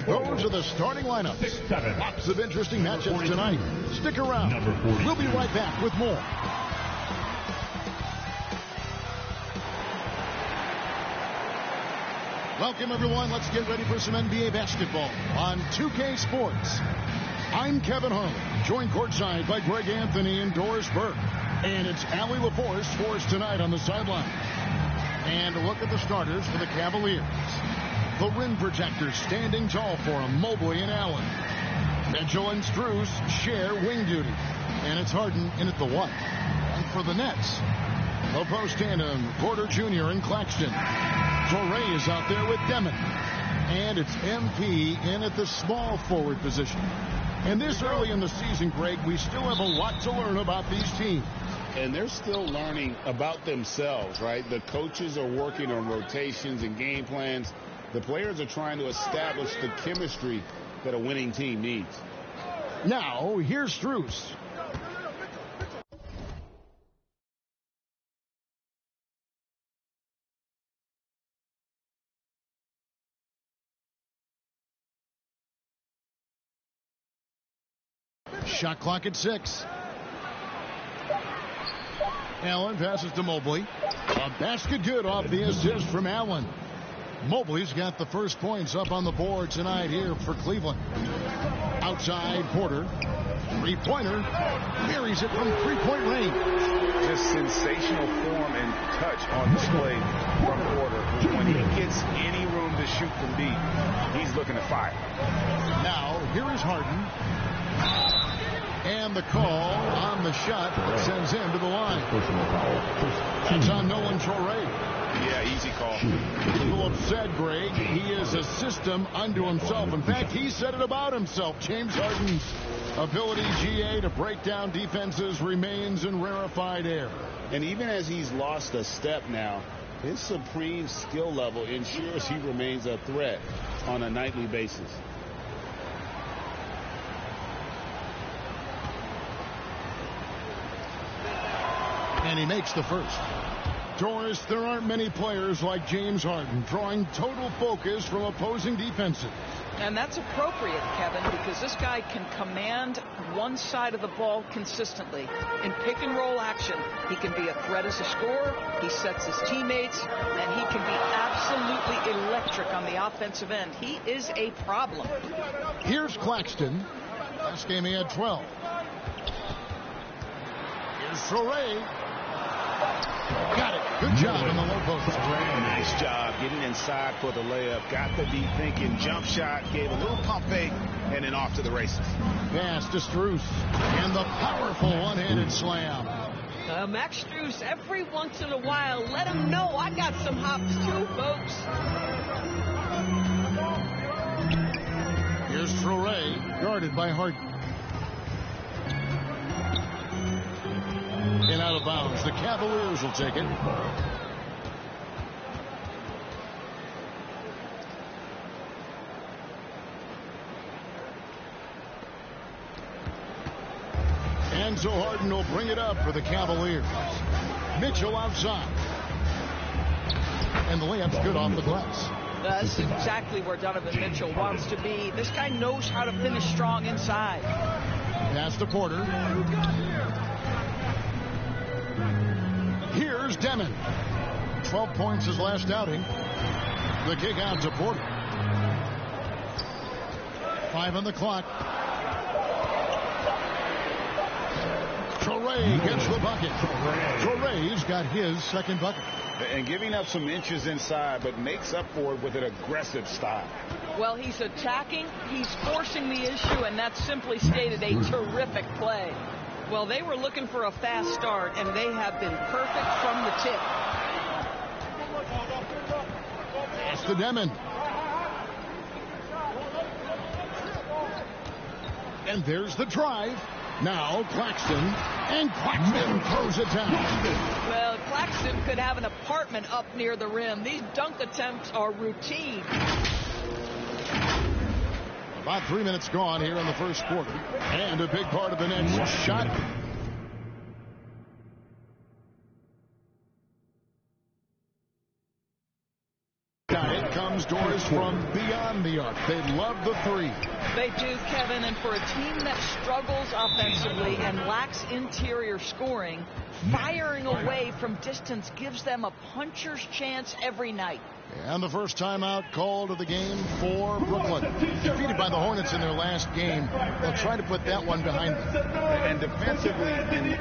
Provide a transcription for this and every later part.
Those are the starting lineups. Lots of interesting matchups tonight. Stick around. We'll be right back with more. Welcome, everyone. Let's get ready for some NBA basketball on 2K Sports. I'm Kevin Harlan, joined courtside by Greg Anthony and Doris Burke. And it's Allie LaForce for us tonight on the sideline. And a look at the starters for the Cavaliers. The rim protectors standing tall for them, Mobley and Allen. Mitchell and Strus share wing duty. And it's Harden in at the 1. And for the Nets, the post tandem, Porter Jr. and Claxton. Torrey is out there with Demon. And it's MP in at the small forward position. And this early in the season, Greg, we still have a lot to learn about these teams. And they're still learning about themselves, right? The coaches are working on rotations and game plans. The players are trying to establish the chemistry that a winning team needs. Now, here's Strus. Shot clock at 6. Allen passes to Mobley. A basket good off the assist from Allen. Mobley's got the first points up on the board tonight here for Cleveland. Outside, Porter. Three-pointer. Carries it from three-point range. Just sensational form and touch on display from Porter. When he gets any room to shoot from deep, he's looking to fire. Now, here is Harden. And the call on the shot that sends him to the line. That's on Nolan Torrey. Yeah, easy call. People have said, Greg, he is a system unto himself. In fact, he said it about himself. James Harden's ability, GA, to break down defenses remains in rarefied air. And even as he's lost a step now, his supreme skill level ensures he remains a threat on a nightly basis. And he makes the first. Doris, there aren't many players like James Harden drawing total focus from opposing defenses. And that's appropriate, Kevin, because this guy can command one side of the ball consistently. In pick-and-roll action, he can be a threat as a scorer, he sets his teammates, and he can be absolutely electric on the offensive end. He is a problem. Here's Claxton. Last game he had 12. Here's Torrey. Got it. Good job in the low post. Nice job getting inside for the layup. Got the deep thinking jump shot, gave a little pump fake, and then off to the races. Pass to Strus. And the powerful one-handed slam. Max Strus, every once in a while, let him know I got some hops too, folks. Here's Torrey, guarded by Harden. And out of bounds. The Cavaliers will take it. And so Harden will bring it up for the Cavaliers. Mitchell outside. And the layup's good off the glass. That's exactly where Donovan Mitchell wants to be. This guy knows how to finish strong inside. Pass to Porter. Here's Demon. 12 points his last outing. The kick out to Porter. 5 on the clock. Torrey gets the bucket. Torrey's got his second bucket. And giving up some inches inside, but makes up for it with an aggressive style. Well, he's attacking, he's forcing the issue, and that's simply stated a terrific play. Well, they were looking for a fast start, and they have been perfect from the tip. Pass to Demon. And there's the drive. Now Claxton. And Claxton throws it down. Well, Claxton could have an apartment up near the rim. These dunk attempts are routine. About 3 minutes gone here in the first quarter. And a big part of the next shot. It comes Doris from beyond the arc. They love the three. They do, Kevin, and for a team that struggles offensively and lacks interior scoring, firing away from distance gives them a puncher's chance every night. And the first timeout called of the game for Brooklyn. Defeated by the Hornets in their last game, they'll try to put that one behind them. And defensively,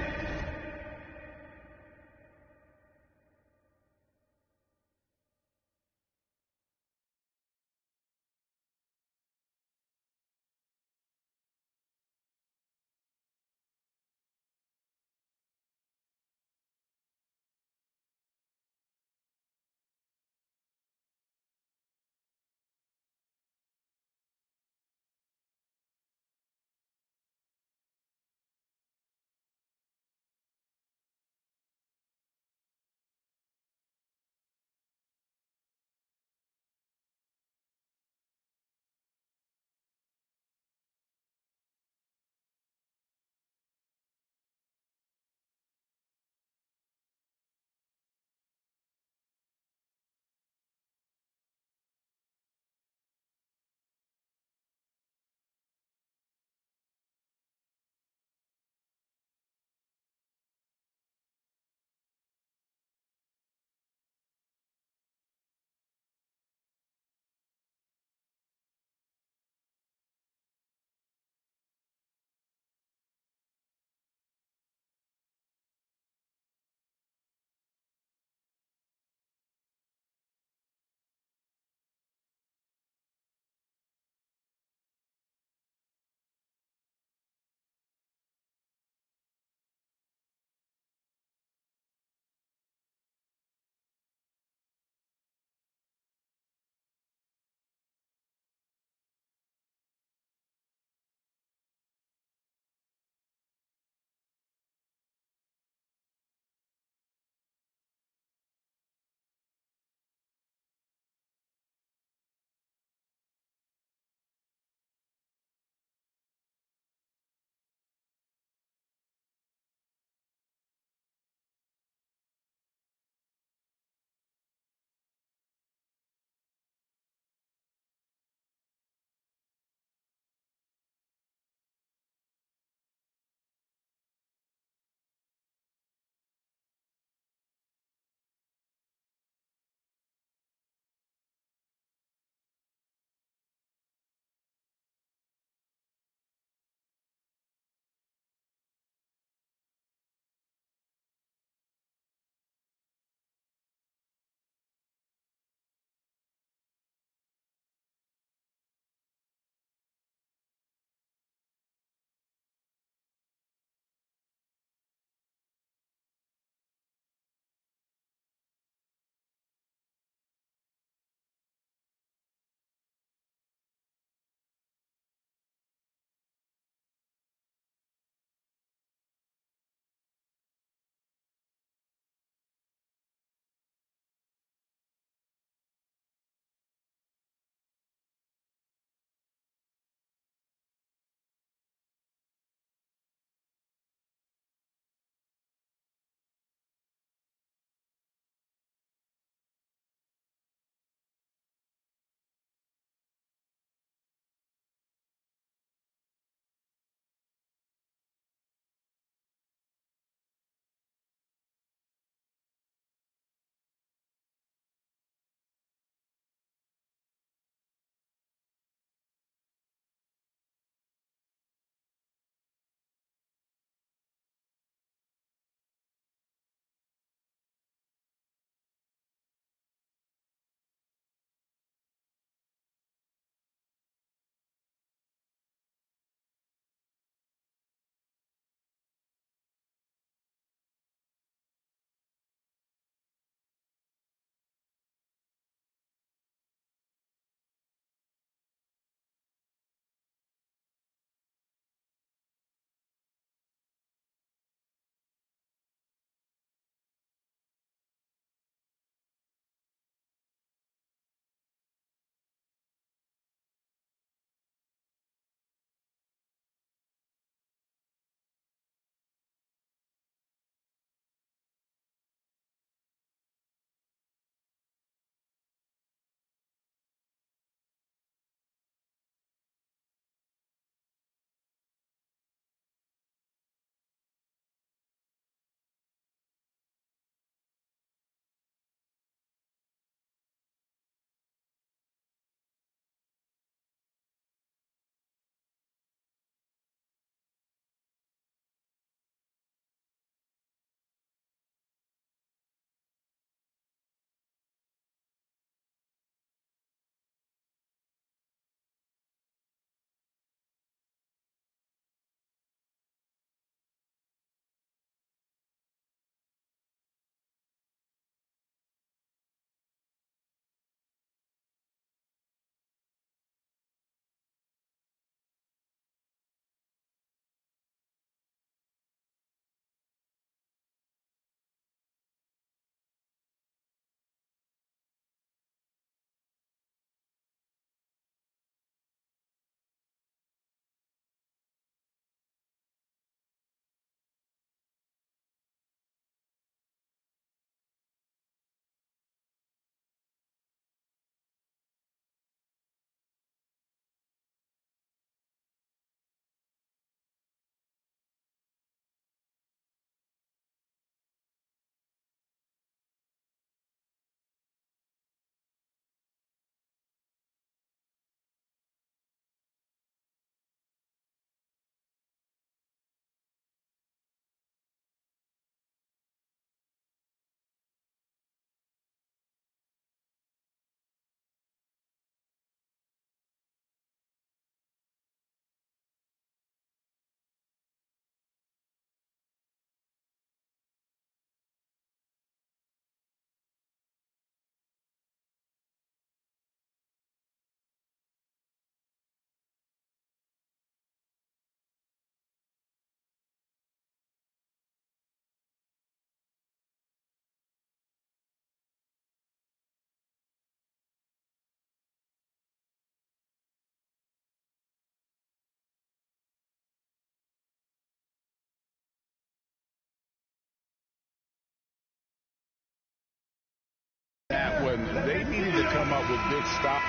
come up with big stops.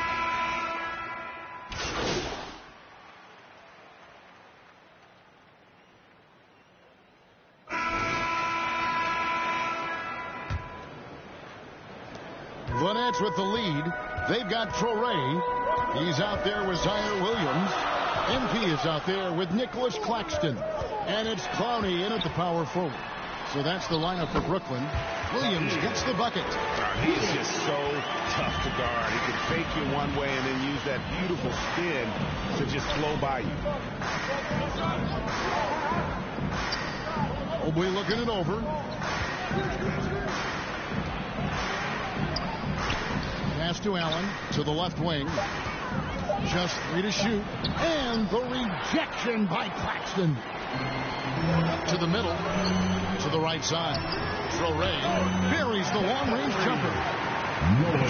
The Nets with the lead. They've got Torrey. He's out there with Zaire Williams. MP is out there with Nicholas Claxton. And it's Clowney in at the power forward. So that's the lineup for Brooklyn. Williams gets the bucket. He is just so tough to guard. He can fake you one way and then use that beautiful spin to just flow by you. Mobley looking it over. Pass to Allen to the left wing. Just 3 to shoot. And the rejection by Claxton. To the middle. To the right side. Torrey buries the long-range jumper.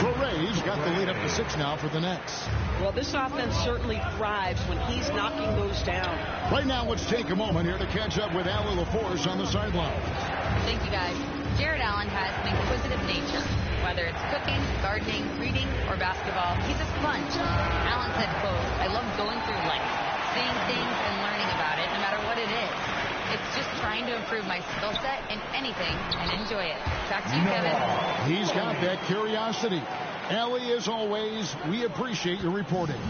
Torrey's got the lead up to 6 now for the Nets. Well, this offense certainly thrives when he's knocking those down. Right now, let's take a moment here to catch up with Allie LaForce on the sideline. Thank you, guys. Jared Allen has an inquisitive nature. Whether it's cooking, gardening, reading, or basketball, he's a sponge. Allen said, quote, "I love going through life, seeing things and learning about it, no matter what it is. It's just trying to improve my skill set in anything and enjoy it." Back to you, Kevin. He's got that curiosity. Allie, as always, we appreciate your reporting.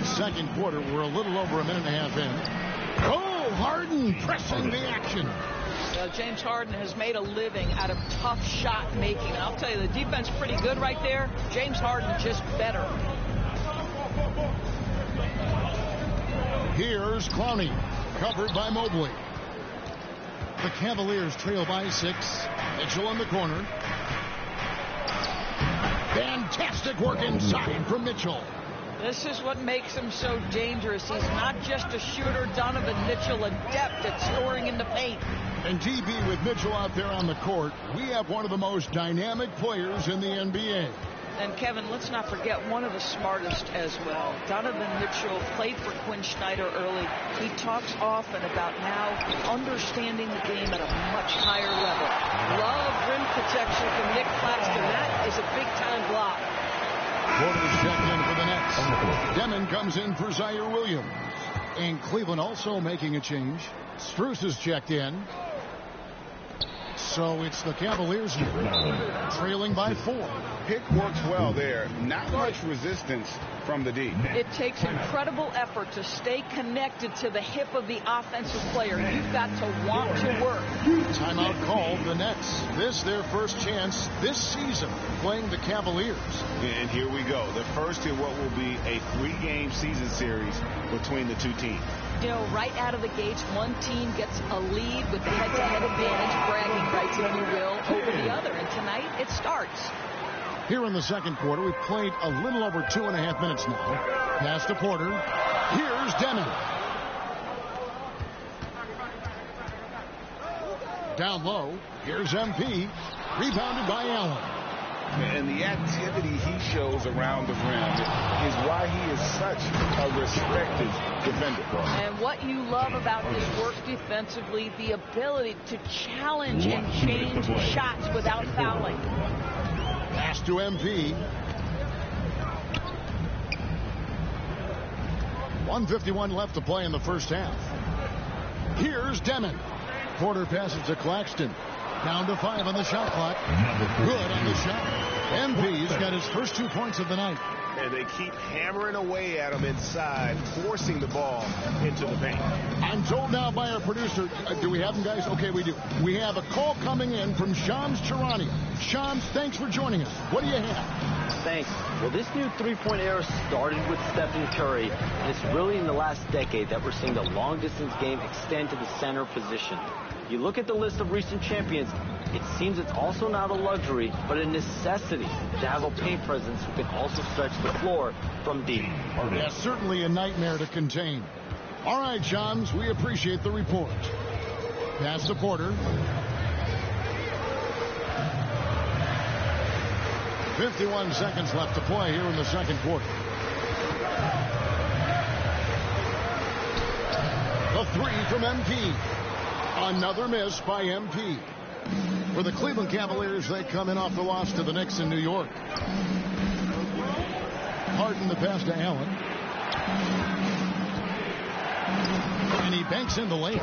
Second quarter, we're a little over a minute and a half in. Oh, Harden pressing the action. James Harden has made a living out of tough shot making. And I'll tell you, the defense pretty good right there. James Harden just better. Here's Clowney, covered by Mobley. The Cavaliers trail by 6. Mitchell in the corner. Fantastic work inside from Mitchell. This is what makes him so dangerous. He's not just a shooter. Donovan Mitchell, adept at scoring in the paint. And TB with Mitchell out there on the court, we have one of the most dynamic players in the NBA. And Kevin, let's not forget one of the smartest as well. Donovan Mitchell played for Quinn Snyder early. He talks often about now understanding the game at a much higher level. Love rim protection from Nick Claxton. That is a big-time block. Porter's checked in for the Nets. Demon comes in for Zaire Williams. And Cleveland also making a change. Strus is checked in. So it's the Cavaliers trailing by 4. Pick works well there. Not much resistance from the D. It takes incredible effort to stay connected to the hip of the offensive player. You've got to want to work. Timeout called. The Nets. This their first chance this season playing the Cavaliers. And here we go. The first in what will be a 3-game season series between the two teams. You know, right out of the gates, one team gets a lead with the head-to-head advantage, bragging rights, if you will, over the other. And tonight, it starts. Here in the second quarter, we've played a little over 2.5 minutes now. Pass to Porter. Here's Demon. Down low. Here's MP. Rebounded by Allen. And the activity he shows around the rim is why he is such a respected defender. And what you love about his work defensively, the ability to challenge and change shots without fouling. Pass to MP. 1:51 left to play in the first half. Here's Demon. Porter passes to Claxton. Down to 5 on the shot clock. Good on the shot. MP's got his first 2 points of the night. And they keep hammering away at him inside, forcing the ball into the paint. I'm told now by our producer, do we have him, guys? Okay, we do. We have a call coming in from Shams Charania. Shams, thanks for joining us. What do you have? Thanks. Well, this new three-point era started with Stephen Curry, and it's really in the last decade that we're seeing the long-distance game extend to the center position. You look at the list of recent champions, it seems it's also not a luxury, but a necessity to have a paint presence who can also stretch the floor from deep. Yeah, certainly a nightmare to contain. All right, Shams, we appreciate the report. Pass to Porter. 51 seconds left to play here in the second quarter. The 3 from MP. Another miss by MP. For the Cleveland Cavaliers, they come in off the loss to the Knicks in New York. Harden the pass to Allen. And he banks in the layup.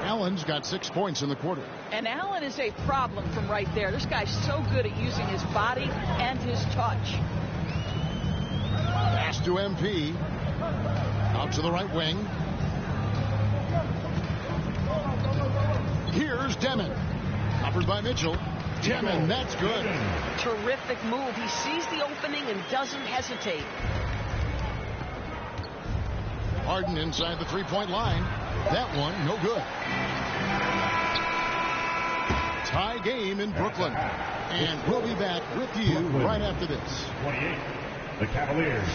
Allen's got 6 points in the quarter. And Allen is a problem from right there. This guy's so good at using his body and his touch. Pass to MP. Out to the right wing. Here's Demon. Covered by Mitchell. Demon, that's good. Terrific move. He sees the opening and doesn't hesitate. Harden inside the three-point line. That one, no good. Tie game in Brooklyn. And we'll be back with you right after this. 28. The Cavaliers.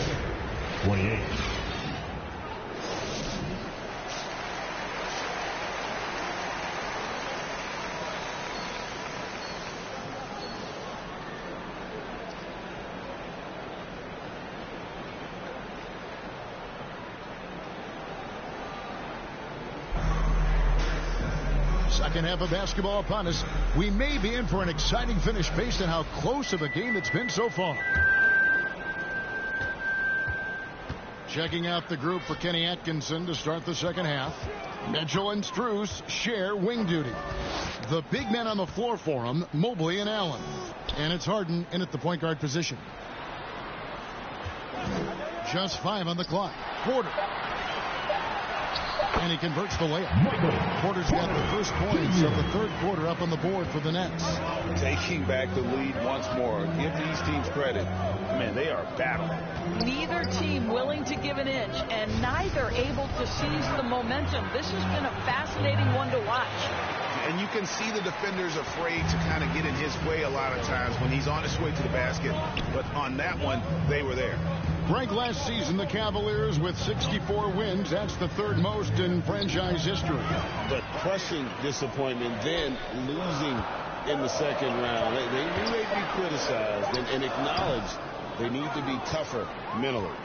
28. Second half of basketball upon us. We may be in for an exciting finish based on how close of a game it's been so far. Checking out the group for Kenny Atkinson to start the second half. Mitchell and Strus share wing duty. The big men on the floor for him, Mobley and Allen. And it's Harden in at the point guard position. Just 5 on the clock. Porter. And he converts the layup. Porter's got the first points of the third quarter up on the board for the Nets. Taking back the lead once more. Give these teams credit. Man, they are battling. Neither team willing to give an inch, and neither able to seize the momentum. This has been a fascinating one to watch. And you can see the defenders afraid to kind of get in his way a lot of times when he's on his way to the basket. But on that one, they were there. Ranked last season, the Cavaliers with 64 wins. That's the third most in franchise history. But crushing disappointment, then losing in the second round. They knew they'd be criticized and acknowledged they need to be tougher mentally.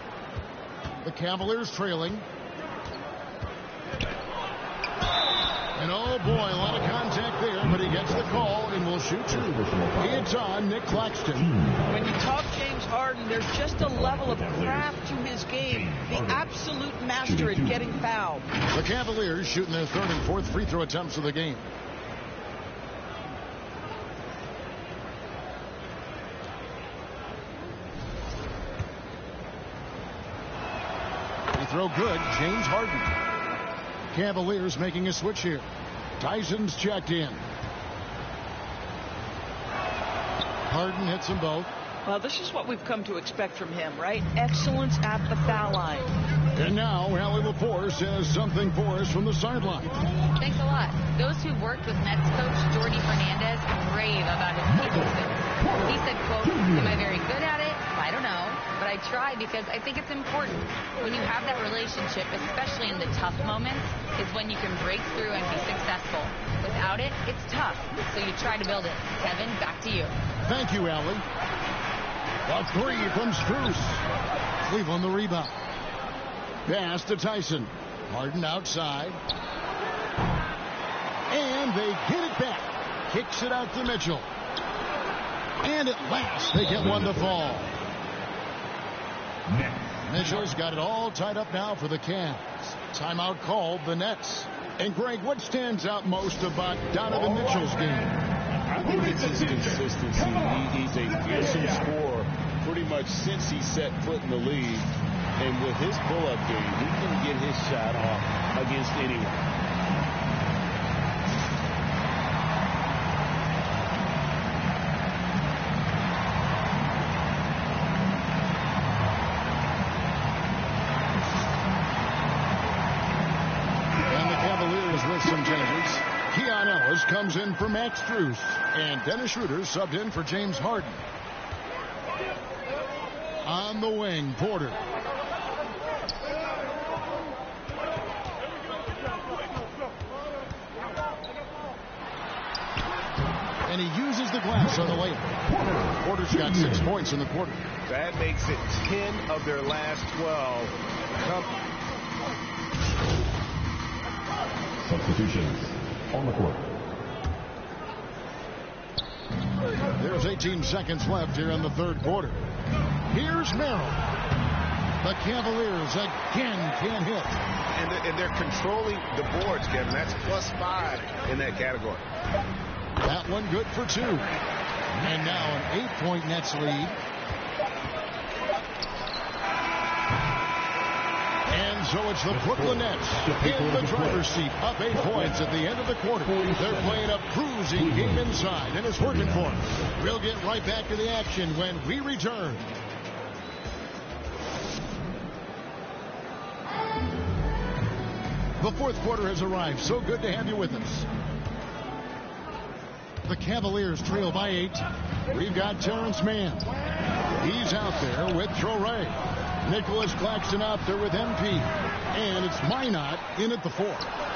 The Cavaliers trailing. And oh boy, a lot of contact there, but he gets the call and will shoot two. It's on Nick Claxton. When you talk James Harden, there's just a level of craft to his game. The absolute master at getting fouled. The Cavaliers shooting their third and fourth free throw attempts of the game. Free throw good, James Harden. Cavaliers making a switch here. Tyson's checked in. Harden hits them both. Well, this is what we've come to expect from him, right? Excellence at the foul line. And now, Allie LaForce says something for us from the sideline. Thanks a lot. Those who worked with Nets coach Jordi Fernandez rave about his taking skills. He said, quote, "Am I very good at it? I don't know. But I try because I think it's important. When you have that relationship, especially in the tough moments, is when you can break through and be successful. Without it, it's tough. So you try to build it." Kevin, back to you. Thank you, Allie. A three from Strus. Cleveland the rebound. Pass to Tyson. Harden outside. And they get it back. Kicks it out to Mitchell. And at last, they get one to fall. Mitchell's got it all tied up now for the Cavs. Timeout called the Nets. And Greg, what stands out most about Donovan Mitchell's game? I think it's his consistency. He's a fearsome scorer pretty much since he set foot in the league. And with his pull-up game, he can get his shot off against anyone. Comes in for Max Strus, and Dennis Schroeder subbed in for James Harden. On the wing, Porter. And he uses the glass on the layup. Porter's got 6 points in the quarter. That makes it 10 of their last 12. Substitutions on the court. There's 18 seconds left here in the third quarter. Here's Merrill. The Cavaliers again can't hit. And they're controlling the boards, Kevin. That's +5 in that category. That one good for 2. And now an 8-point Nets lead. And so it's the Brooklyn Nets in the driver's seat, up 8 points at the end of the quarter. They're playing a cruising game inside, and it's working for them. We'll get right back to the action when we return. The fourth quarter has arrived. So good to have you with us. The Cavaliers trail by 8. We've got Terrence Mann. He's out there with Traore. Nicholas Claxton out there with MP. And it's Minot in at the 4.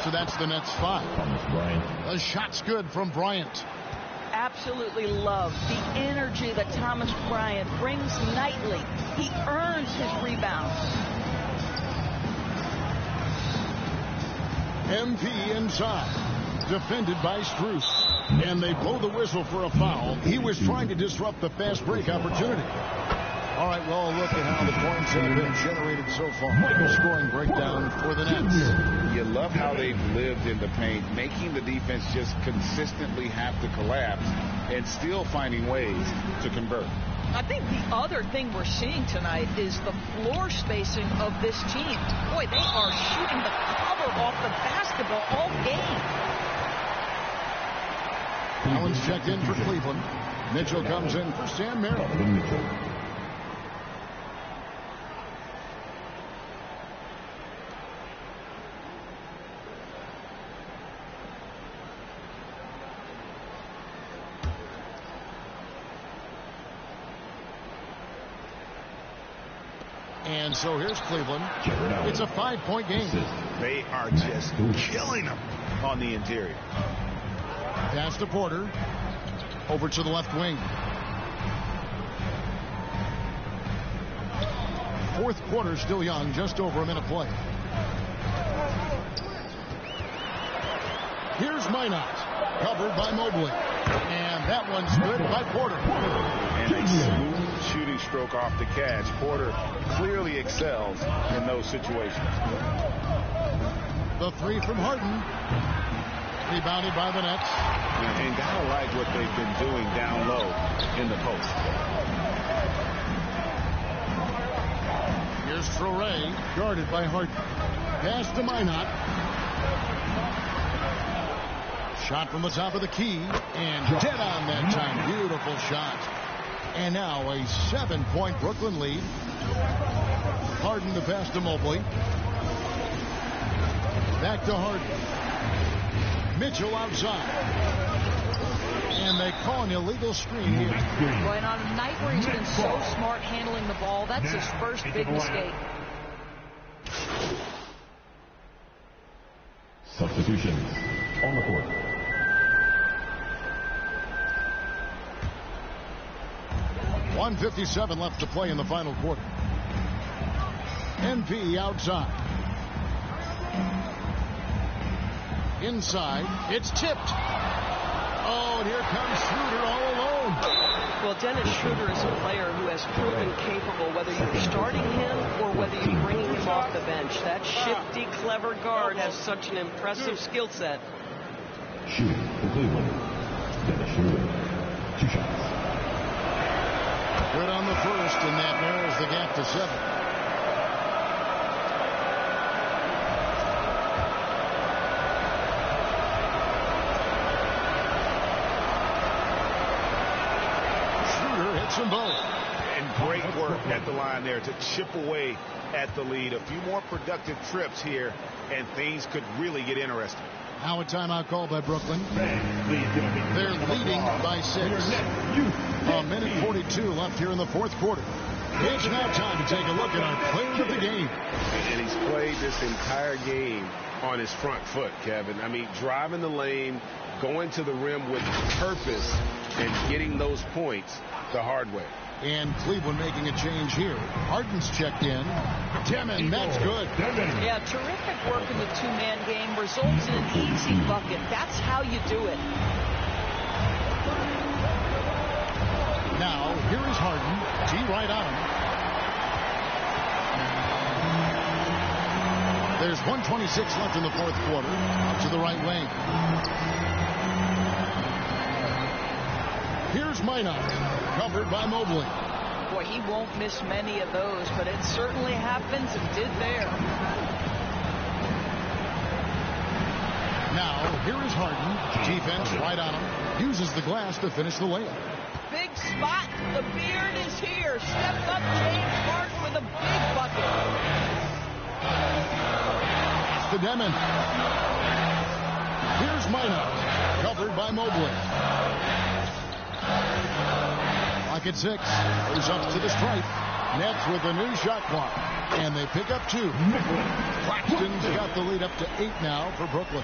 So that's the Nets 5. The shot's good from Bryant. Absolutely love the energy that Thomas Bryant brings nightly. He earns his rebounds. MP inside, defended by Strus, and they blow the whistle for a foul. He was trying to disrupt the fast break opportunity. All right, well, look at how the points have been generated so far. The scoring breakdown for the Nets. You love how they've lived in the paint, making the defense just consistently have to collapse and still finding ways to convert. I think the other thing we're seeing tonight is the floor spacing of this team. Boy, they are shooting the cover off the basketball all game. Allen's checked in for Cleveland. Mitchell comes in for Sam Merrill. And so here's Cleveland. It's a 5-point game. They are just killing them on the interior. Pass to Porter. Over to the left wing. Fourth quarter still young, just over a minute play. Here's Minot, covered by Mobley. And that one's good by Porter. And a smooth shooting stroke off the catch. Porter clearly excels in those situations. The 3 from Harden. Rebounded by the Nets. And gotta like what they've been doing down low in the post. Here's Traore, guarded by Harden. Pass to Minot. Shot from the top of the key, and dead on that time. Beautiful shot. And now a 7-point Brooklyn lead. Harden to pass to Mobley. Back to Harden. Mitchell outside. And they call an illegal screen here. Well, and on a night where he's been so smart handling the ball, that's his first big mistake. Substitutions on the court. .157 left to play in the final quarter. MP outside. Inside. It's tipped. Oh, and here comes Schroeder all alone. Well, Dennis Schroeder is a player who has proven capable, whether you're starting him or whether you're bringing him off the bench. That shifty, clever guard has such an impressive skill set. Shooting for Cleveland. Dennis Schroeder. 2 shots. Good on the first, and that narrows the gap to 7. Schroeder hits them both. And great work at the line there to chip away at the lead. A few more productive trips here, and things could really get interesting. Now a timeout called by Brooklyn. They're leading by 6. A minute 42 left here in the fourth quarter. It's now time to take a look at our player of the game. And he's played this entire game on his front foot, Kevin. I mean, driving the lane, going to the rim with purpose, and getting those points the hard way. And Cleveland making a change here. Harden's checked in. Demon, that's good. Yeah, terrific work in the two-man game. Results in an easy bucket. That's how you do it. here is Harden. T right on him. There's 1:26 left in the fourth quarter. Out to the right wing. Here's Minot. Covered by Mobley. Boy, he won't miss many of those, but it certainly happens and did there. Now, here is Harden. Defense right on him. Uses the glass to finish the layup. Big spot. The beard is here. Step up, James Harden with a big bucket. It's to Demon. Here's Minot. Covered by Mobley. Clock at 6. Goes up to the stripe. Nets with a new shot clock. And they pick up 2. Claxton's got the lead up to 8 now for Brooklyn.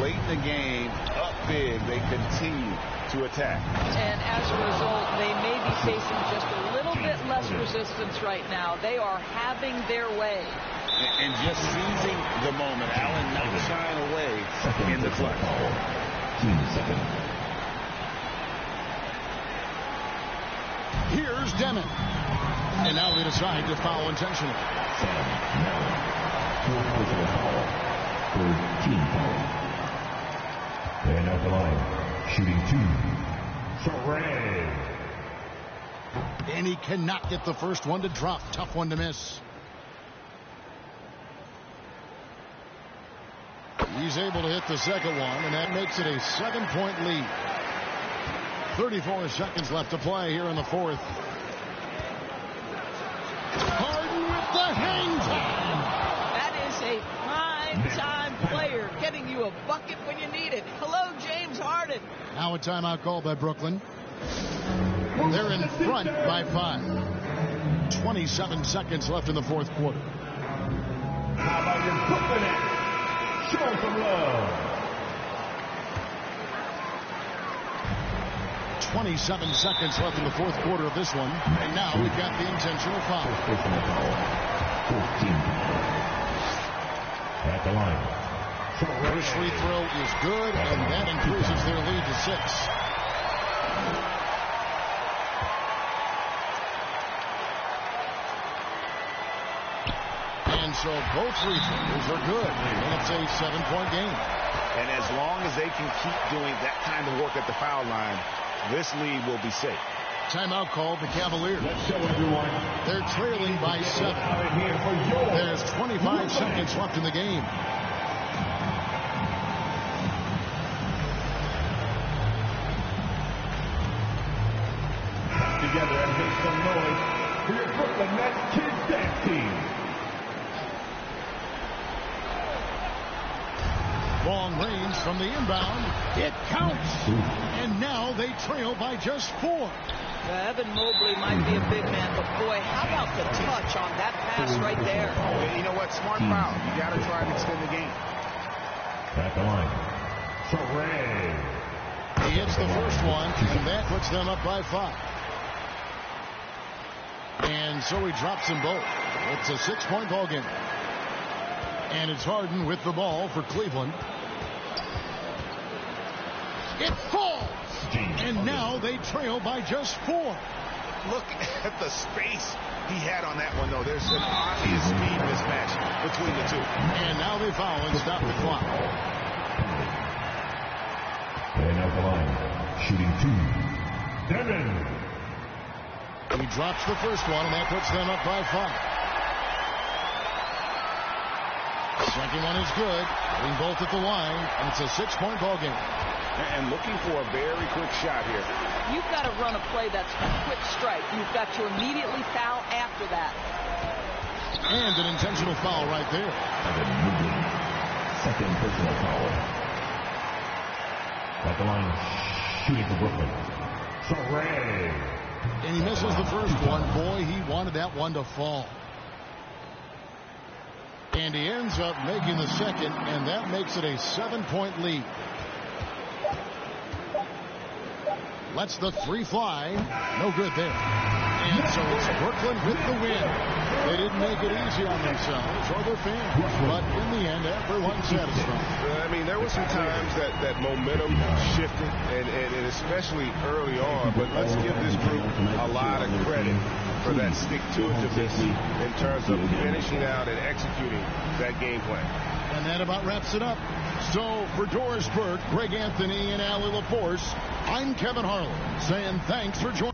Late in the game, up big, they continue to attack. And as a result, they may be facing just a little bit less resistance right now. They are having their way. And just seizing the moment. Allen not shying away in the clutch. Team second. Here's Demon. And now they decide to foul intentionally. Sam Merrill. Fourth personal foul. Third team foul. And at the line, shooting 2. Saray. And he cannot get the first one to drop. Tough one to miss. He's able to hit the second one, and that makes it a 7-point lead. 34 seconds left to play here in the fourth. Harden with the hang time. That is a prime-time player getting you a bucket when you need it. Hello, James Harden. Now a timeout called by Brooklyn. They're in front by 5. 27 seconds left in the fourth quarter. How about your Brooklyn Nets? Show some love. 27 seconds left in the fourth quarter of this one. And now we've got the intentional foul. First personal foul. 14. At the line. First free throw is good, and that increases their lead to 6. And so both free throws are good, and it's a 7-point game. And as long as they can keep doing that kind of work at the foul line, this lead will be safe. Timeout called the Cavaliers. Let's show everyone. They're trailing by 7. There's 25 seconds left in the game. Together and make some noise for your Brooklyn Nets Kids Dance Team. Long range from the inbound. It counts. And now they trail by just 4. Evan Mobley might be a big man, but boy, how about the touch on that pass right there? You know what? Smart foul. You got to try and extend the game. At the line. Saray. He hits the first one, and that puts them up by 5. And so he drops them both. It's a 6-point ball game. And it's Harden with the ball for Cleveland. It falls. And now they trail by just 4. Look at the space he had on that one, though. There's an obvious speed mismatch between the two. And now they foul and stop the clock. And at the line, shooting 2. Devin. He drops the first one, and that puts them up by 5. Second one is good. Getting both at the line, and it's a 6-point ball game. And looking for a very quick shot here. You've got to run a play that's a quick strike. You've got to immediately foul after that. And an intentional foul right there. Evan Mobley. Second personal foul. At the line, shooting for Brooklyn. Saray. And he misses the first one. Boy, he wanted that one to fall. And he ends up making the second, and that makes it a 7-point lead. Lets the 3 fly. No good there. And so it's Brooklyn with the win. They didn't make it easy on themselves or their fans, but in the end, everyone's satisfied. I mean, there were some times that momentum shifted, and especially early on, but let's give this group a lot of credit for that stick-to-itiveness in terms of finishing out and executing that game plan. And that about wraps it up. So for Doris Burke, Greg Anthony, and Allie LaForce, I'm Kevin Harlan saying thanks for joining.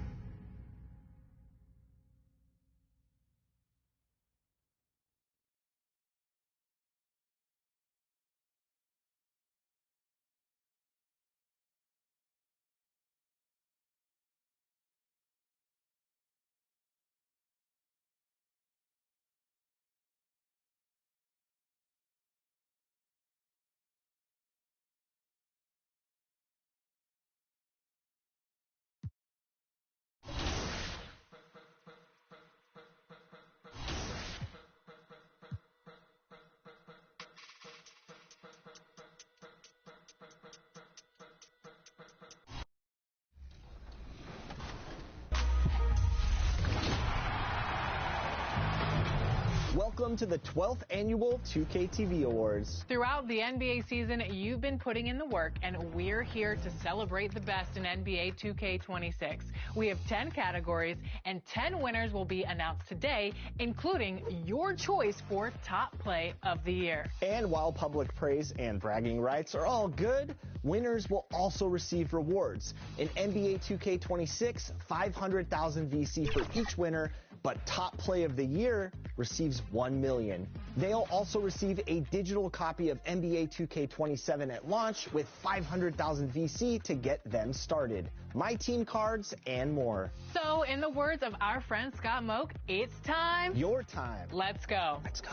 Welcome to the 12th annual 2K TV Awards. Throughout the NBA season, you've been putting in the work, and we're here to celebrate the best in NBA 2K26. We have 10 categories, and 10 winners will be announced today, including your choice for top play of the year. And while public praise and bragging rights are all good, winners will also receive rewards. In NBA 2K26, 500,000 VC for each winner, but top play of the year receives $1 million. They'll also receive a digital copy of NBA 2K27 at launch with 500,000 VC to get them started. My team cards and more. So, in the words of our friend Scott Moak, it's time. Your time. Let's go. Let's go.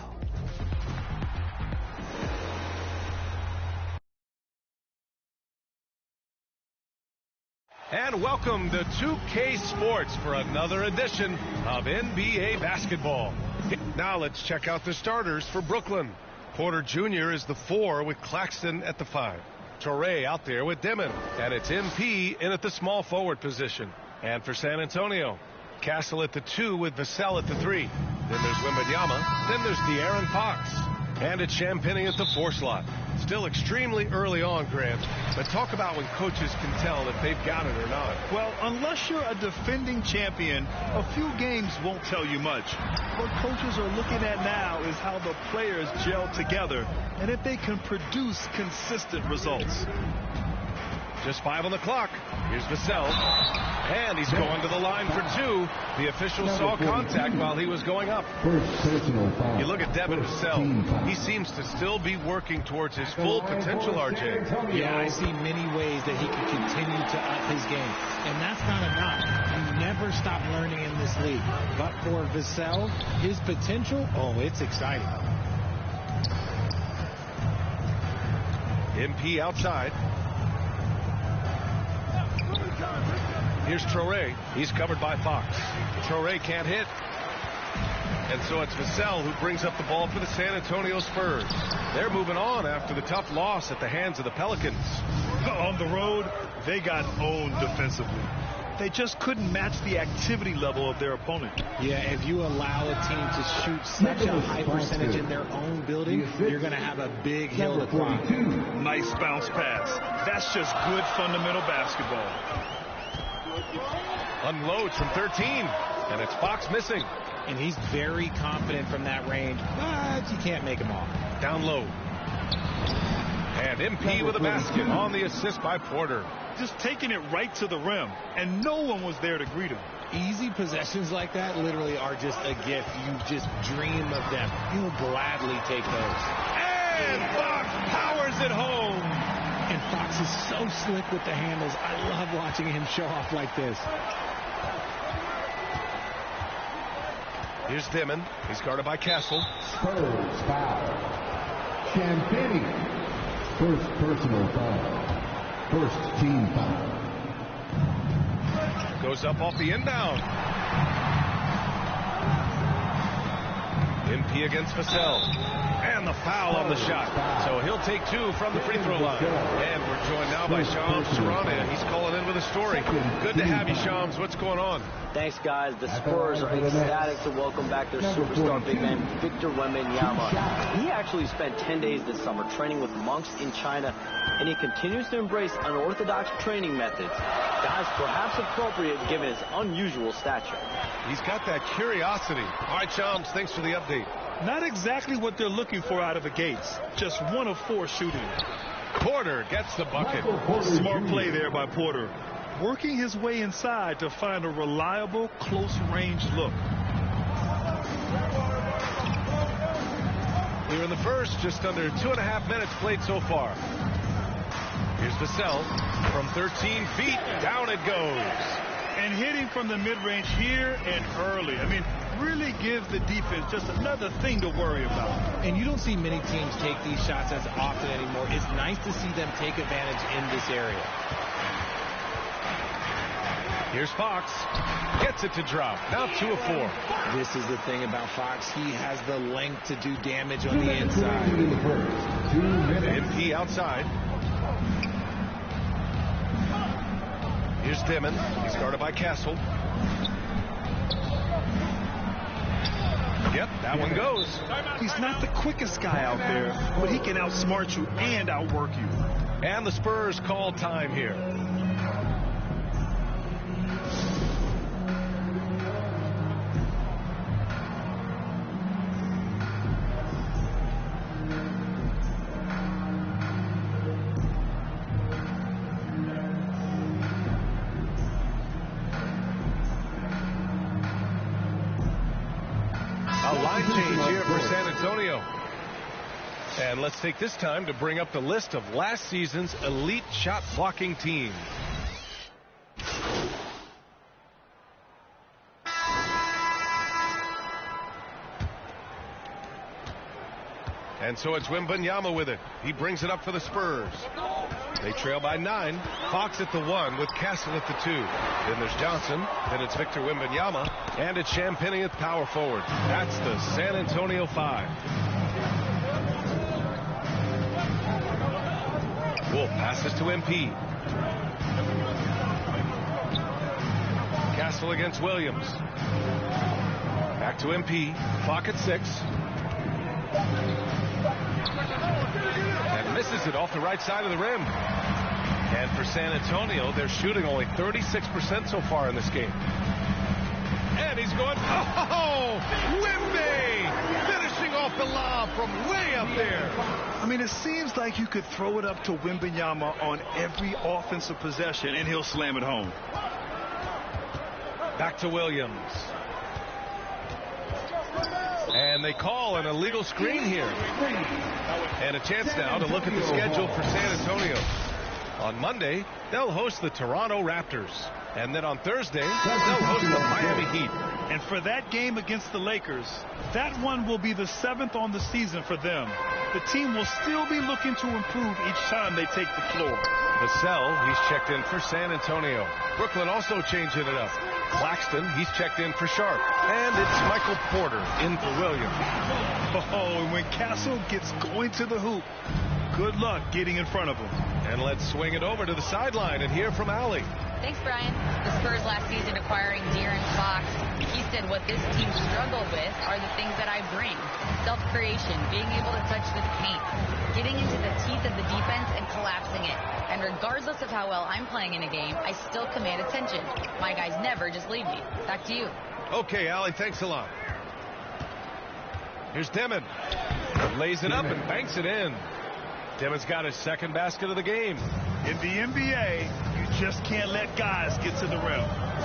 And welcome to 2K Sports for another edition of NBA basketball. Now let's check out the starters for Brooklyn. Porter Jr. is the 4 with Claxton at the 5. Torrey out there with Dimon. And it's MP in at the small forward position. And for San Antonio, Castle at the 2 with Vassell at the 3. Then there's Wembanyama. Then there's De'Aaron Fox. And it's Champagnie at the 4 slot. Still extremely early on, Grant, but talk about when coaches can tell if they've got it or not. Well, unless you're a defending champion, a few games won't tell you much. What coaches are looking at now is how the players gel together and if they can produce consistent results. Just 5 on the clock. Here's Vassell. And he's going to the line for 2. The official saw contact while he was going up. You look at Devin Vassell. He seems to still be working towards his full potential, RJ. Yeah, I see many ways that he can continue to up his game. And that's not enough. You never stop learning in this league. But for Vassell, his potential, oh, it's exciting. MP outside. Here's Torrey. He's covered by Fox. Torrey can't hit. And so it's Vassell who brings up the ball for the San Antonio Spurs. They're moving on after the tough loss at the hands of the Pelicans. On the road, they got owned defensively. They just couldn't match the activity level of their opponent. Yeah, if you allow a team to shoot such a high percentage in their own building, you're going to have a big hill to climb. Nice bounce pass. That's just good fundamental basketball. Unloads from 13, and it's Fox missing. And he's very confident from that range, but you can't make him off. Down low. And MP with a basket on the assist by Porter. Just taking it right to the rim, and no one was there to greet him. Easy possessions like that literally are just a gift. You just dream of them. You'll gladly take those. And Fox powers it home. And Fox is so slick with the handles. I love watching him show off like this. Here's Dimon. He's guarded by Castle. Spurs foul. Champagnie. First personal foul. First team foul. Goes up off the inbound. MP against Vassell. And the foul on the shot. So he'll take 2 from the free throw line. And we're joined now by Shams Charania. He's calling in with a story. Good to have you, Shams. What's going on? Thanks, guys. The Spurs are ecstatic to welcome back their superstar big man, Victor Wembanyama. He actually spent 10 days this summer training with monks in China, and he continues to embrace unorthodox training methods. Guys, perhaps appropriate given his unusual stature. He's got that curiosity. All right, Shams, thanks for the update. Not exactly what they're looking for out of the gates. Just 1 of 4 shooting. Porter gets the bucket. Smart play there by Porter. Working his way inside to find a reliable, close-range look. Here in the first, just under 2.5 minutes played so far. Here's Vassell from 13 feet. Down it goes. And hitting from the mid-range here and early. I mean, really gives the defense just another thing to worry about. And you don't see many teams take these shots as often anymore. It's nice to see them take advantage in this area. Here's Fox. Gets it to drop. Now 2 of 4. This is the thing about Fox. He has the length to do damage on the inside. MP outside. Here's Dimon. He's guarded by Castle. Yep, that one goes. He's not the quickest guy out there, but he can outsmart you and outwork you. And the Spurs call time here. And let's take this time to bring up the list of last season's elite shot blocking team. And so it's Wembanyama with it. He brings it up for the Spurs. They trail by 9. Fox at the 1 with Castle at the 2. Then there's Johnson. Then it's Victor Wembanyama. And it's Champagnie at power forward. That's the San Antonio 5. Wolf passes to MP. Castle against Williams. Back to MP. Clock at 6. And misses it off the right side of the rim. And for San Antonio, they're shooting only 36% so far in this game. And he's going, oh, Wemby! Finishing off the lob from way up there. I mean, it seems like you could throw it up to Wembanyama on every offensive possession, and he'll slam it home. Back to Williams. And they call an illegal screen here. And a chance now to look at the schedule for San Antonio. On Monday, they'll host the Toronto Raptors. And then on Thursday, they'll host the Miami Heat. And for that game against the Lakers, that one will be the 7th on the season for them. The team will still be looking to improve each time they take the floor. Vassell, he's checked in for San Antonio. Brooklyn also changing it up. Claxton, he's checked in for Sharp. And it's Michael Porter in for Williams. Oh, and when Castle gets going to the hoop, good luck getting in front of him. And let's swing it over to the sideline and hear from Allie. Thanks, Brian. The Spurs last season acquiring De'Aaron Fox. He said what this team struggled with are the things that I bring. Self-creation, being able to touch the paint, getting into the teeth of the defense and collapsing it. And regardless of how well I'm playing in a game, I still command attention. My guys never just leave me. Back to you. Okay, Allie, thanks a lot. Here's Dimon. Lays it up and banks it in. Dimon's got his second basket of the game. In the NBA, you just can't let guys get to the rim.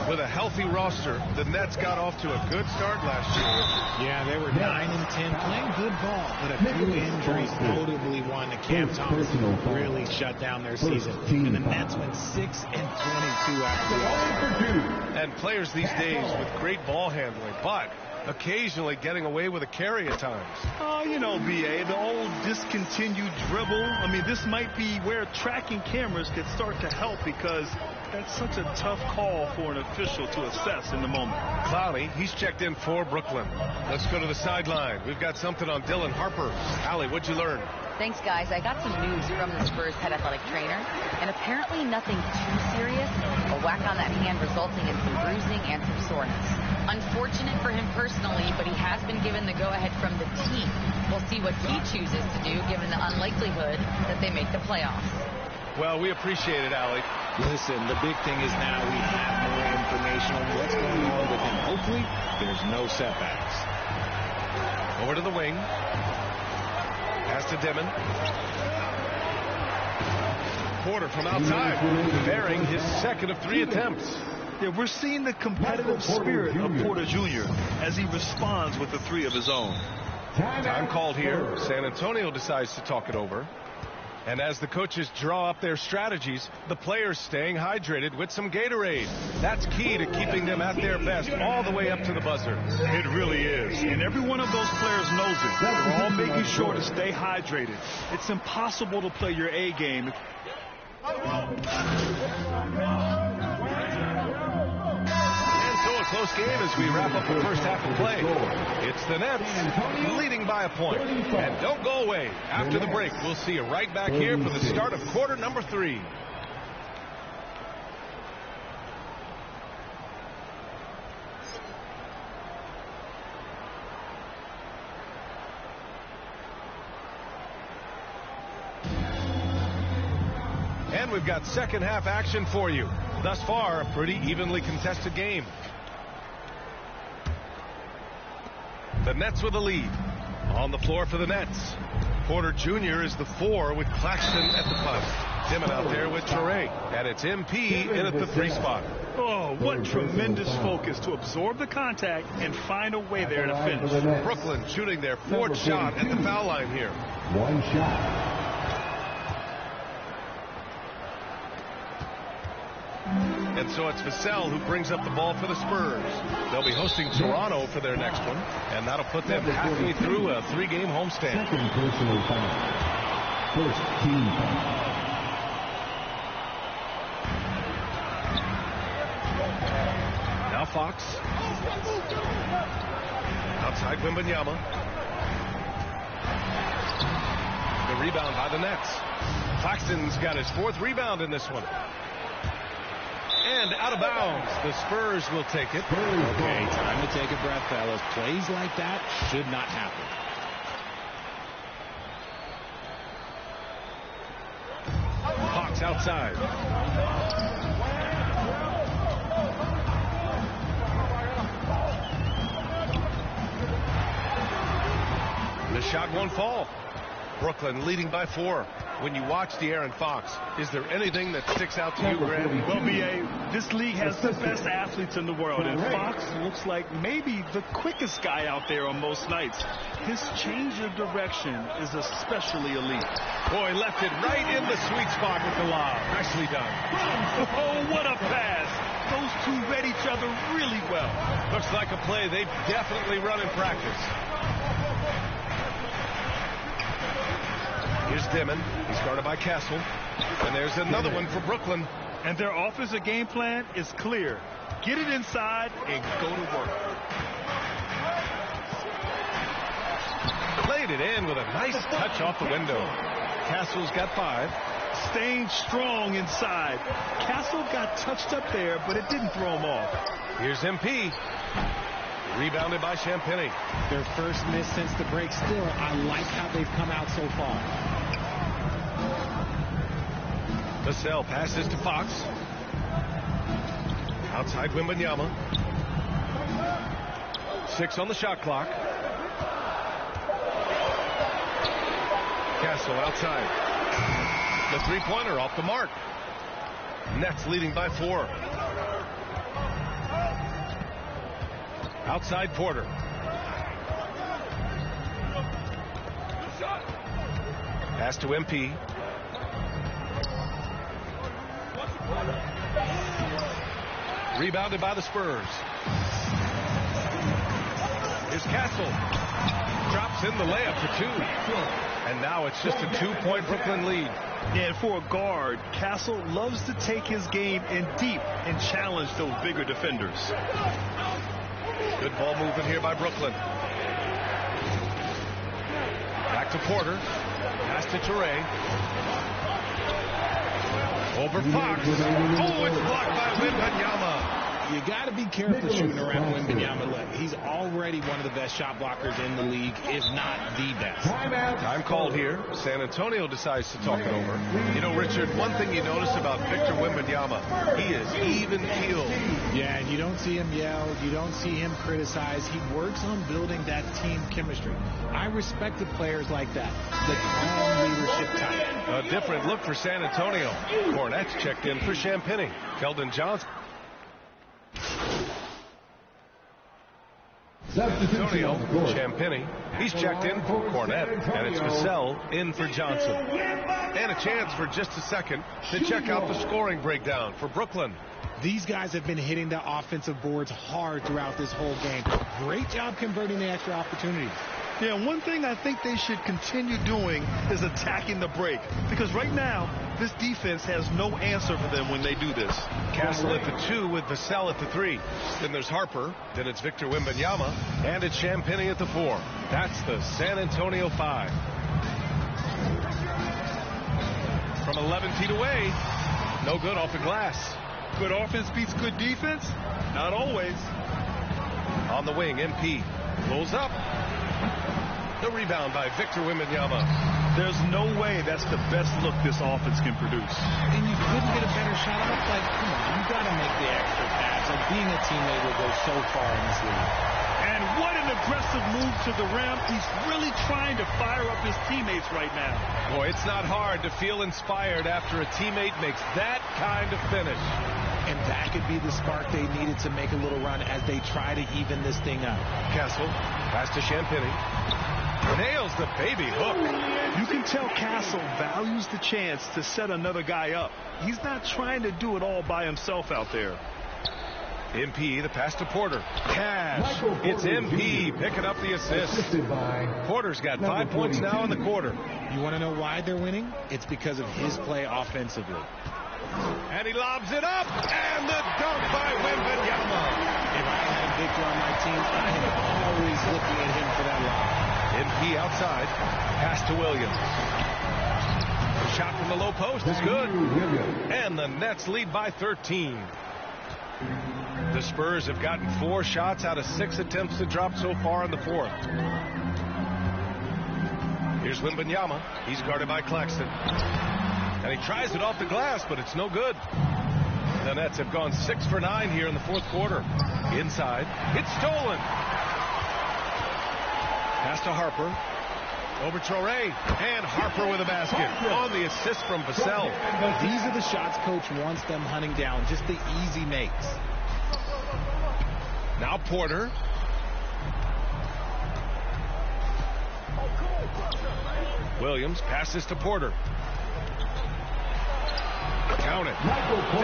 With a healthy roster, the Nets got off to a good start last year. Yeah, they were 9-10, playing good ball, but a few injuries, notably one to Cam Thomas, really shut down their season. And the Nets went 6-22 after the All-Star. And players these days with great ball handling, but occasionally getting away with a carry at times. Oh, you know, B.A., the old discontinued dribble. I mean, this might be where tracking cameras could start to help because that's such a tough call for an official to assess in the moment. Clowney, he's checked in for Brooklyn. Let's go to the sideline. We've got something on Dylan Harper. Allie, what'd you learn? Thanks, guys. I got some news from the Spurs head athletic trainer, and apparently nothing too serious. A whack on that hand resulting in some bruising and some soreness. Unfortunate for him personally, but he has been given the go-ahead from the team. We'll see what he chooses to do, given the unlikelihood that they make the playoffs. Well, we appreciate it, Allie. Listen, the big thing is now we have more information on what's going on with him. Hopefully, there's no setbacks. Over to the wing. Pass to Dimon. Porter from outside, bearing his second of 3 attempts. Yeah, we're seeing the competitive spirit of Porter Jr. as he responds with a 3 of his own. Time called here. San Antonio decides to talk it over. And as the coaches draw up their strategies, the players staying hydrated with some Gatorade. That's key to keeping them at their best all the way up to the buzzer. It really is. And every one of those players knows it. They're all making sure to stay hydrated. It's impossible to play your A game. A close game as we wrap up the first half of play. It's the Nets leading by a point. And don't go away. After the break, we'll see you right back here for the start of quarter number 3. And we've got second half action for you. Thus far, a pretty evenly contested game. The Nets with a lead. On the floor for the Nets. Porter Jr. is the 4 with Claxton at the 5. Dimon out there with Toure. And it's MP in at the 3 spot. Oh, what tremendous focus to absorb the contact and find a way there to finish. Brooklyn shooting their 4th shot at the foul line here. 1 shot. And so it's Vassell who brings up the ball for the Spurs. They'll be hosting Toronto for their next one, and that'll put them halfway through a 3-game homestand. Second personal foul. First team foul. Now Fox. Outside Wembanyama. The rebound by the Nets. Claxton's got his 4th rebound in this one. And out of bounds. The Spurs will take it. Okay, time to take a breath, fellas. Plays like that should not happen. Hawks outside. The shot won't fall. Brooklyn leading by 4. When you watch De'Aaron Fox, is there anything that sticks out to you, Grant? Well, B.A., this league has the best athletes in the world, and Fox looks like maybe the quickest guy out there on most nights. His change of direction is especially elite. Boy, left it right in the sweet spot with the lob. Nicely done. Oh, what a pass. Those two read each other really well. Looks like a play they've definitely run in practice. Here's Dimon. He's guarded by Castle. And there's another one for Brooklyn. And their offensive game plan is clear. Get it inside and go to work. Played it in with a nice touch off the window. Castle's got 5. Staying strong inside. Castle got touched up there, but it didn't throw him off. Here's MP. Rebounded by Champagny. Their first miss since the break. Still, I like how they've come out so far. Vassell passes to Fox. Outside Wembanyama. 6 on the shot clock. Castle outside. The 3-pointer off the mark. Nets leading by 4. Outside Porter. Pass to MP. Rebounded by the Spurs. Here's Castle. Drops in the layup for two. And now it's just a 2-point Brooklyn lead. And for a guard, Castle loves to take his game in deep and challenge those bigger defenders. Good ball movement here by Brooklyn. Back to Porter. Pass to Toure. Over Fox. Oh, it's blocked by Wembanyama. You got to be careful shooting around Wembanyama. He's already one of the best shot blockers in the league, if not the best. Time called here. San Antonio decides to talk it over. You know, Richard, one thing you notice about Victor Wembanyama, he is even-keeled. Yeah, and you don't see him yell. You don't see him criticize. He works on building that team chemistry. I respected players like that, the calm leadership type. A different look for San Antonio. Cornette's checked in for Champagny. Keldon Johnson. Antonio, Champagny, he's checked in for Cornette, and it's Vassell in for Johnson. And a chance for just a second to check out the scoring breakdown for Brooklyn. These guys have been hitting the offensive boards hard throughout this whole game. Great job converting the extra opportunities. Yeah, one thing I think they should continue doing is attacking the break. Because right now, this defense has no answer for them when they do this. Castle at the 2 with Vassell at the 3. Then there's Harper. Then it's Victor Wembanyama. And it's Champagny at the 4. That's the San Antonio 5. From 11 feet away. No good off the glass. Good offense beats good defense? Not always. On the wing, MP pulls up. The rebound by Victor Wembanyama. There's no way that's the best look this offense can produce. And you couldn't get a better shot off. Like, come on, you got to make the extra pass. Like, being a teammate will go so far in this league. And what an aggressive move to the rim. He's really trying to fire up his teammates right now. Boy, it's not hard to feel inspired after a teammate makes that kind of finish. And that could be the spark they needed to make a little run as they try to even this thing up. Castle, pass to Champagny. Nails the baby hook. You can tell Castle values the chance to set another guy up. He's not trying to do it all by himself out there. MP, the pass to Porter. Cash. It's MP picking up the assist. Porter's got 5 points now in the quarter. You want to know why they're winning? It's because of his play offensively. And he lobs it up. And the dunk by Wembanyama. If I had Victor on my team, I am always looking at him for that lob. MP outside. Pass to Williams. The shot from the low post is good. And the Nets lead by 13. The Spurs have gotten 4 shots out of 6 attempts to drop so far in the 4th. Here's Wembanyama. He's guarded by Claxton. And he tries it off the glass, but it's no good. The Nets have gone 6 for 9 here in the 4th quarter. Inside. It's stolen. Pass to Harper. Over Toure. And Harper with a basket. On the assist from Vassell. These are the shots coach wants them hunting down. Just the easy makes. Now Porter. Williams passes to Porter. Count it.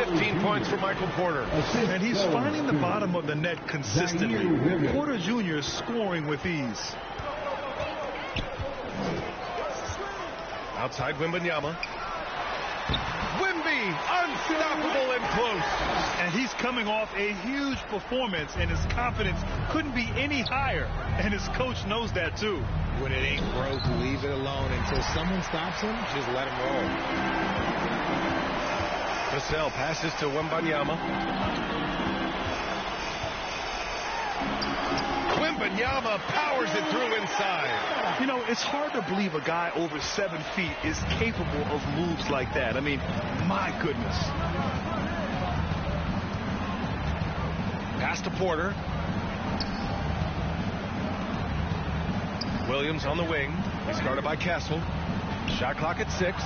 15 points for Michael Porter. And he's finding the bottom of the net consistently. Porter Jr. is scoring with ease. Outside Wembanyama. Wemby, unstoppable and close. And he's coming off a huge performance, and his confidence couldn't be any higher. And his coach knows that, too. When it ain't broke, leave it alone. Until someone stops him, just let him roll. Vassell passes to Wembanyama. Wembanyama powers it through inside. You know, it's hard to believe a guy over 7 feet is capable of moves like that. I mean, my goodness. Pass to Porter. Williams on the wing. He's guarded by Castle. Shot clock at 6.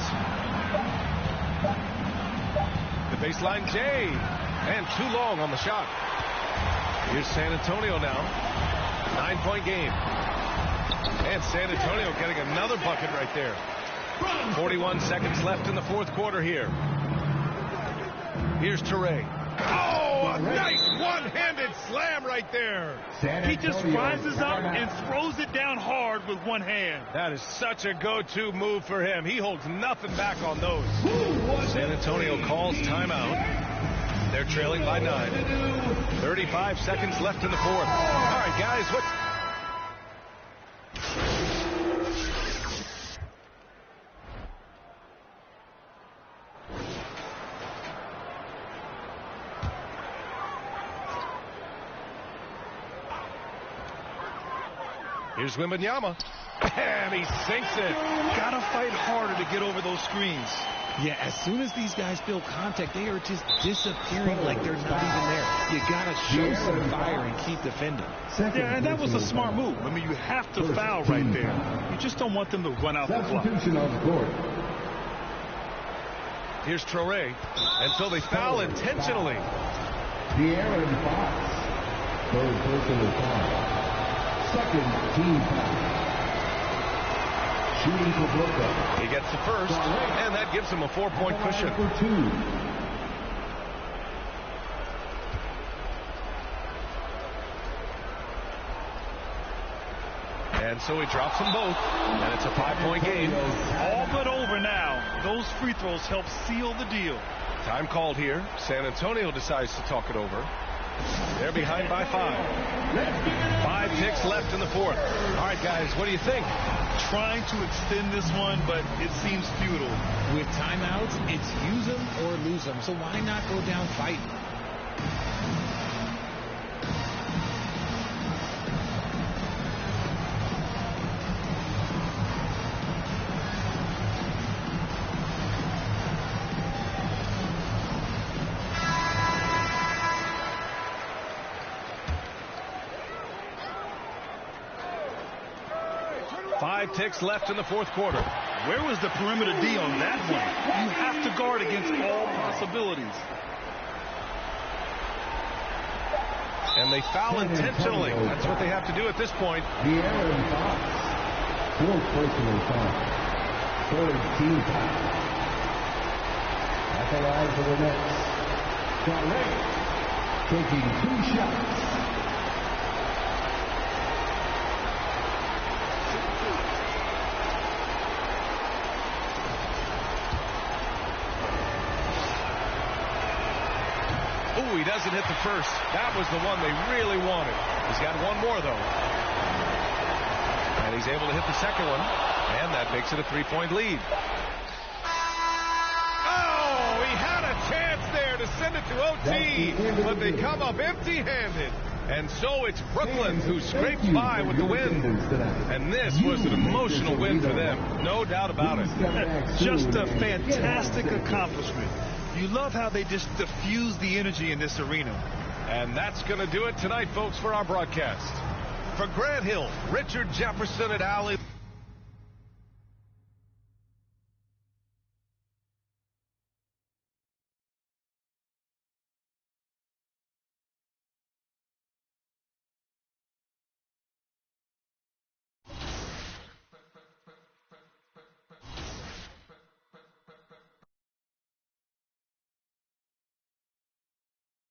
The baseline J. And too long on the shot. Here's San Antonio now. 9-point game. And San Antonio getting another bucket right there. 41 seconds left in the 4th quarter here. Here's Toure. Oh! Oh, a nice one-handed slam right there. He just rises up and throws it down hard with one hand. That is such a go-to move for him. He holds nothing back on those. San Antonio calls timeout. They're trailing by 9. 35 seconds left in the fourth. All right, guys, what... Here's Wembanyama, and he sinks it. Gotta fight harder to get over those screens. Yeah, as soon as these guys feel contact, they are just disappearing like they're not even there. You gotta show some fire and keep defending. Yeah, and that was a smart move. I mean, you have to foul right there. You just don't want them to run out the clock. Here's Traore, and so they foul intentionally. De'Aaron Fox. Third personal foul. Second team foul. Shooting for Brooklyn. He gets the first, and that gives him a 4-point cushion. And so he drops them both, and it's a 5-point game. All but over now. Those free throws help seal the deal. Time called here. San Antonio decides to talk it over. They're behind by 5. 5 ticks left in the fourth. All right, guys, what do you think? Trying to extend this one, but it seems futile. With timeouts, it's use them or lose them. So why not go down fighting? Ticks left in the fourth quarter. Where was the perimeter D on that one? You have to guard against all possibilities. And they foul intentionally. That's what they have to do at this point. De'Aaron Fox. Fourth personal foul. Third team foul. At the line for the Nets. Taking 2 shots. He doesn't hit the first. That was the one they really wanted. He's got one more, though. And he's able to hit the second one. And that makes it a 3-point lead. Oh, he had a chance there to send it to OT, but they come up empty-handed. And so it's Brooklyn who scrapes by with the win. And this was an emotional win for them. No doubt about it. Just a fantastic accomplishment. You love how they just diffuse the energy in this arena. And that's going to do it tonight, folks, for our broadcast. For Grant Hill, Richard Jefferson, and Allie.